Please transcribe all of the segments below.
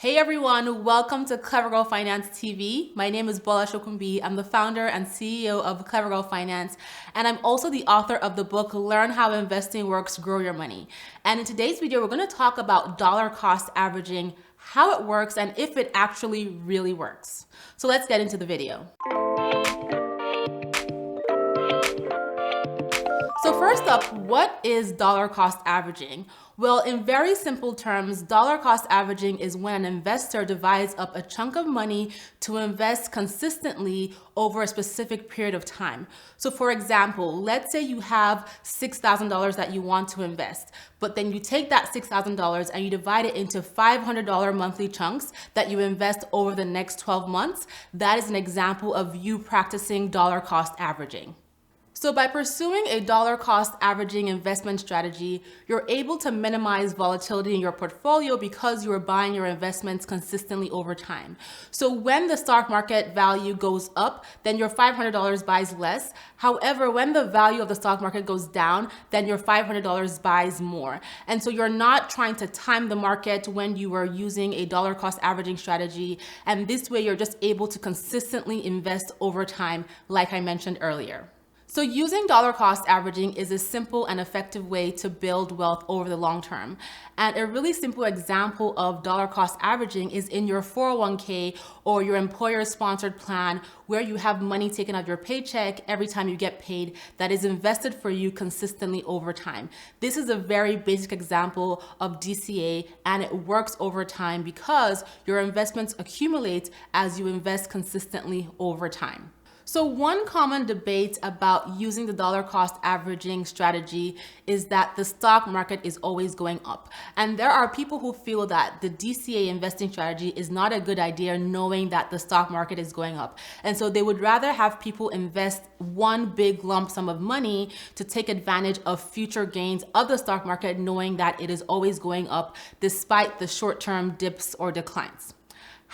Hey everyone, welcome to Clever Girl Finance TV. My name is Bola Shokunbi. I'm the founder and CEO of Clever Girl Finance, and I'm also the author of the book, Learn How Investing Works, Grow Your Money. And in today's video, we're gonna talk about dollar cost averaging, how it works, and if it actually really works. So let's get into the video. So first up, what is dollar cost averaging? Well, in very simple terms, dollar cost averaging is when an investor divides up a chunk of money to invest consistently over a specific period of time. So for example, let's say you have $6,000 that you want to invest, but then you take that $6,000 and you divide it into $500 monthly chunks that you invest over the next 12 months. That is an example of you practicing dollar cost averaging. So by pursuing a dollar cost averaging investment strategy, you're able to minimize volatility in your portfolio because you are buying your investments consistently over time. So when the stock market value goes up, then your $500 buys less. However, when the value of the stock market goes down, then your $500 buys more. And so you're not trying to time the market when you are using a dollar cost averaging strategy. And this way you're just able to consistently invest over time, like I mentioned earlier. So using dollar cost averaging is a simple and effective way to build wealth over the long term. And a really simple example of dollar cost averaging is in your 401k or your employer-sponsored plan, where you have money taken out of your paycheck every time you get paid that is invested for you consistently over time. This is a very basic example of DCA, and it works over time because your investments accumulate as you invest consistently over time. So one common debate about using the dollar cost averaging strategy is that the stock market is always going up. And there are people who feel that the DCA investing strategy is not a good idea, knowing that the stock market is going up. And so they would rather have people invest one big lump sum of money to take advantage of future gains of the stock market, knowing that it is always going up despite the short-term dips or declines.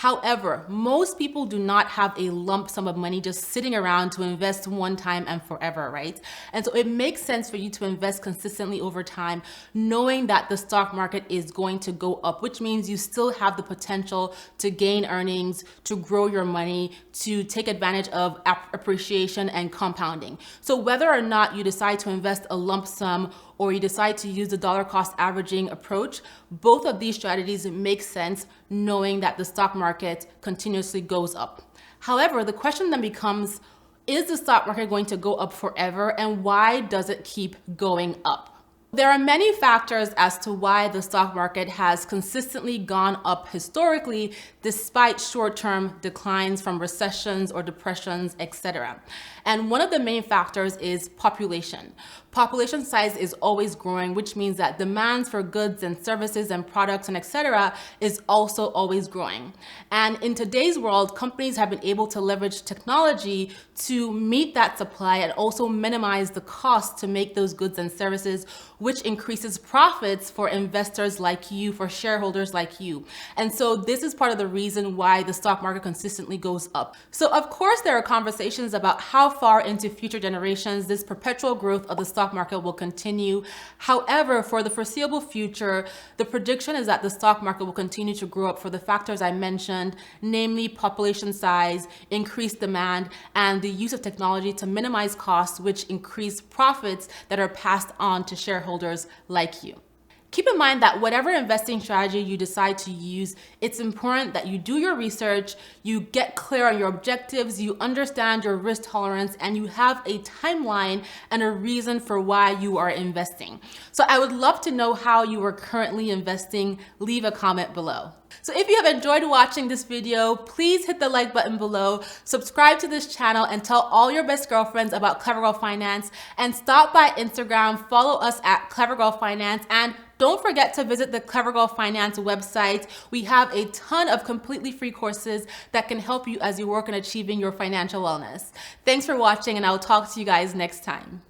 However, most people do not have a lump sum of money just sitting around to invest one time and forever, right? And so it makes sense for you to invest consistently over time, knowing that the stock market is going to go up, which means you still have the potential to gain earnings, to grow your money, to take advantage of appreciation and compounding. So whether or not you decide to invest a lump sum or you decide to use the dollar cost averaging approach, both of these strategies make sense, knowing that the stock market continuously goes up. However, the question then becomes, is the stock market going to go up forever, and why does it keep going up? There are many factors as to why the stock market has consistently gone up historically, despite short-term declines from recessions or depressions, etc. And one of the main factors is population. Population size is always growing, which means that demands for goods and services and products and etc. is also always growing. And in today's world, companies have been able to leverage technology to meet that supply and also minimize the cost to make those goods and services, which increases profits for investors like you, for shareholders like you. And so this is part of the reason why the stock market consistently goes up. So of course, there are conversations about how far into future generations this perpetual growth of the stock market will continue. However, for the foreseeable future, the prediction is that the stock market will continue to grow up for the factors I mentioned, namely population size, increased demand, and the use of technology to minimize costs, which increase profits that are passed on to shareholders like you. Keep in mind that whatever investing strategy you decide to use, it's important that you do your research, you get clear on your objectives, you understand your risk tolerance, and you have a timeline and a reason for why you are investing. So I would love to know how you are currently investing. Leave a comment below. So if you have enjoyed watching this video, please hit the like button below, subscribe to this channel, and tell all your best girlfriends about Clever Girl Finance, and stop by Instagram, follow us at Clever Girl Finance, and don't forget to visit the Clever Girl Finance website. We have a ton of completely free courses that can help you as you work on achieving your financial wellness. Thanks for watching, and I will talk to you guys next time.